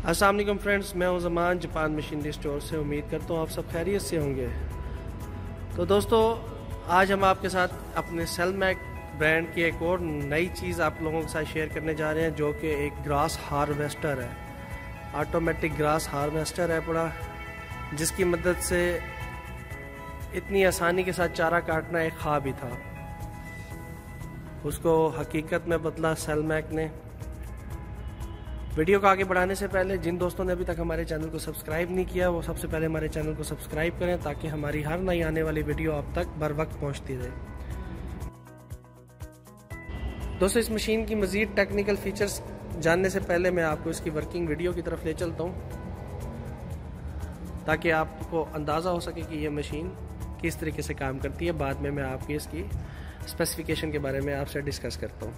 अस्सलाम वालेकुम फ्रेंड्स, मैं हूं ज़मान जापान मशीनरी स्टोर से। उम्मीद करता हूं आप सब खैरियत से होंगे। तो दोस्तों, आज हम आपके साथ अपने सेलमैक ब्रांड की एक और नई चीज़ आप लोगों के साथ शेयर करने जा रहे हैं, जो कि एक ग्रास हार्वेस्टर है। ऑटोमेटिक ग्रास हार्वेस्टर है पूरा, जिसकी मदद से इतनी आसानी के साथ चारा काटना एक ख्वाब ही था, उसको हकीकत में बदला सेलमैक ने। वीडियो को आगे बढ़ाने से पहले जिन दोस्तों ने अभी तक हमारे चैनल को सब्सक्राइब नहीं किया, वो सबसे पहले हमारे चैनल को सब्सक्राइब करें, ताकि हमारी हर नई आने वाली वीडियो आप तक बर वक्त पहुँचती रहे। दोस्तों, इस मशीन की मज़ीद टेक्निकल फीचर्स जानने से पहले मैं आपको इसकी वर्किंग वीडियो की तरफ ले चलता हूँ, ताकि आपको अंदाज़ा हो सके कि ये मशीन किस तरीके से काम करती है। बाद में मैं आपकी इसकी स्पेसिफिकेशन के बारे में आपसे डिस्कस करता हूँ।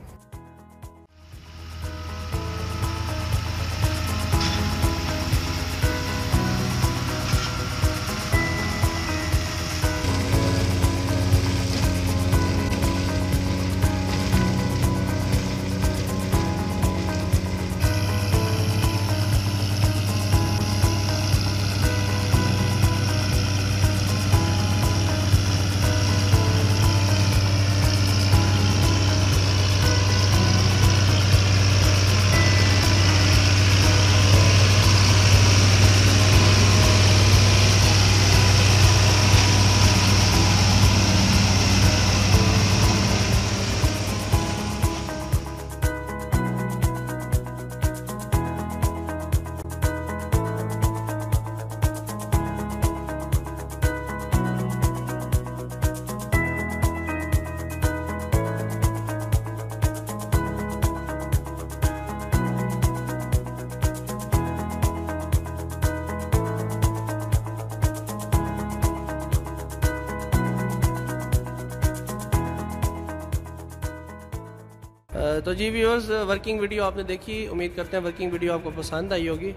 तो जी व्यूअर्स, वर्किंग वीडियो आपने देखी। उम्मीद करते हैं वर्किंग वीडियो आपको पसंद आई होगी।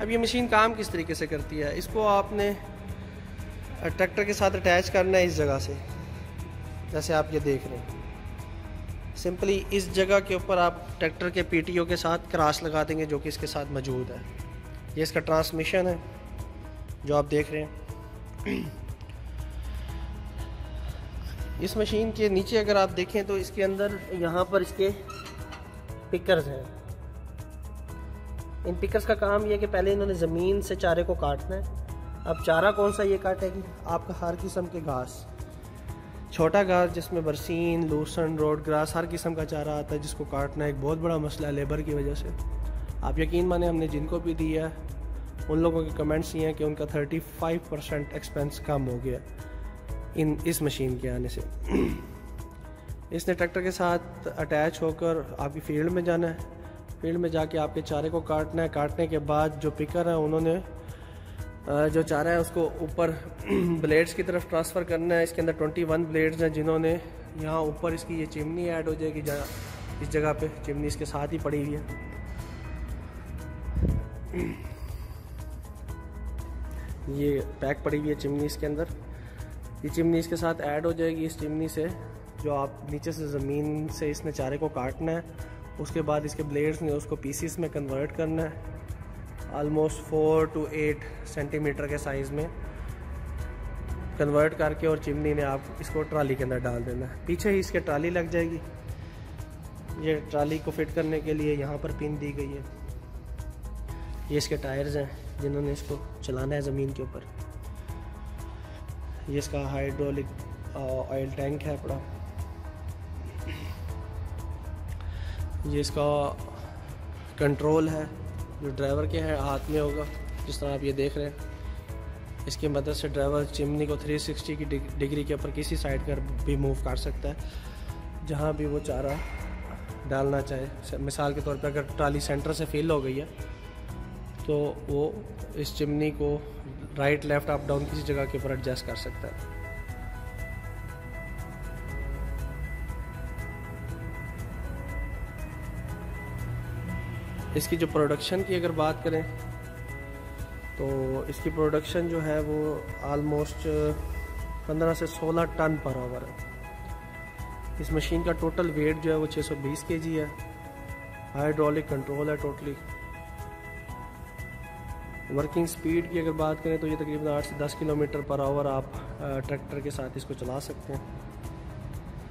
अब ये मशीन काम किस तरीके से करती है, इसको आपने ट्रैक्टर के साथ अटैच करना है इस जगह से, जैसे आप ये देख रहे हैं। सिंपली इस जगह के ऊपर आप ट्रैक्टर के पीटीओ के साथ क्रॉस लगा देंगे, जो कि इसके साथ मौजूद है। ये इसका ट्रांसमिशन है जो आप देख रहे हैं। इस मशीन के नीचे अगर आप देखें तो इसके अंदर यहाँ पर इसके पिकर्स हैं। इन पिकर्स का काम यह कि पहले इन्होंने ज़मीन से चारे को काटना है। अब चारा कौन सा ये काटेगी, आपका हर किस्म के घास, छोटा घास जिसमें बरसीन, लूसन, रोड ग्रास, हर किस्म का चारा आता है, जिसको काटना एक बहुत बड़ा मसला है लेबर की वजह से। आप यकीन माने, हमने जिनको भी दिया है उन लोगों के कमेंट्स ये हैं कि उनका 35% एक्सपेंस कम हो गया इस मशीन के आने से। इसने ट्रैक्टर के साथ अटैच होकर आपकी फील्ड में जाना है। फील्ड में जाके आपके चारे को काटना है। काटने के बाद जो पिकर है उन्होंने जो चारा है उसको ऊपर ब्लेड्स की तरफ ट्रांसफ़र करना है। इसके अंदर 21 ब्लेड्स हैं, जिन्होंने यहाँ ऊपर इसकी ये चिमनी ऐड हो जाएगी। इस जगह पे चिमनी इसके साथ ही पड़ी हुई है। ये पैक पड़ी हुई है चिमनी इसके अंदर। ये चिमनी इसके साथ ऐड हो जाएगी। इस चिमनी से जो आप नीचे से ज़मीन से इसने चारे को काटना है, उसके बाद इसके ब्लेड्स ने उसको पीसीस में कन्वर्ट करना है। ऑलमोस्ट 4 to 8 सेंटीमीटर के साइज़ में कन्वर्ट करके, और चिमनी ने आप इसको ट्राली के अंदर डाल देना है। पीछे ही इसके ट्राली लग जाएगी। ये ट्राली को फिट करने के लिए यहाँ पर पिन दी गई है। ये इसके टायर्स हैं जिन्होंने इसको चलाना है ज़मीन के ऊपर। ये इसका हाइड्रोलिक ऑयल टैंक है बड़ा। ये इसका कंट्रोल है जो ड्राइवर के है हाथ में होगा, जिस तरह आप ये देख रहे हैं। इसकी मदद से ड्राइवर चिमनी को 360 की डिग्री के ऊपर किसी साइड पर भी मूव कर सकता है, जहाँ भी वो चारा डालना चाहे। मिसाल के तौर पर अगर ट्राली सेंटर से फिल हो गई है तो वो इस चिमनी को राइट, लेफ़्ट, अप, डाउन किसी जगह के ऊपर एडजस्ट कर सकता है। इसकी जो प्रोडक्शन की अगर बात करें तो इसकी प्रोडक्शन जो है वो ऑलमोस्ट 15 से 16 टन पर आवर है। इस मशीन का टोटल वेट जो है वो 620 kg है। हाइड्रोलिक कंट्रोल है टोटली। वर्किंग स्पीड की अगर बात करें तो ये तकरीबन 8 से 10 किलोमीटर पर आवर आप ट्रैक्टर के साथ इसको चला सकते हैं।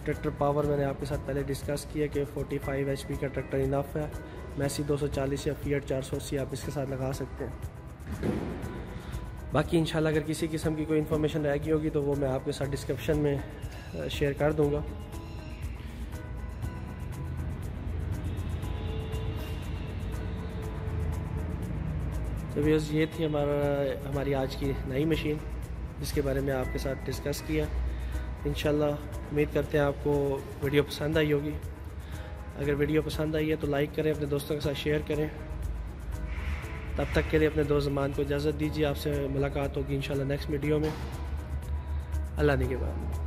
ट्रैक्टर पावर मैंने आपके साथ पहले डिस्कस किया कि 45 HP का ट्रैक्टर इनफ है। मैसी 240 या फिएट 480 आप इसके साथ लगा सकते हैं। बाकी इंशाल्लाह अगर किसी किस्म की कोई इन्फॉर्मेशन रह गई होगी तो वो मैं आपके साथ डिस्क्रिप्शन में शेयर कर दूँगा। तो व्यूअर्स ये थी हमारी आज की नई मशीन जिसके बारे में आपके साथ डिस्कस किया। इंशाल्लाह उम्मीद करते हैं आपको वीडियो पसंद आई होगी। अगर वीडियो पसंद आई है तो लाइक करें, अपने दोस्तों के साथ शेयर करें। तब तक के लिए अपने दोस्त ज़मान को इजाज़त दीजिए। आपसे मुलाकात होगी इंशाल्लाह नेक्स्ट वीडियो में। अल्लाह ने के बाद।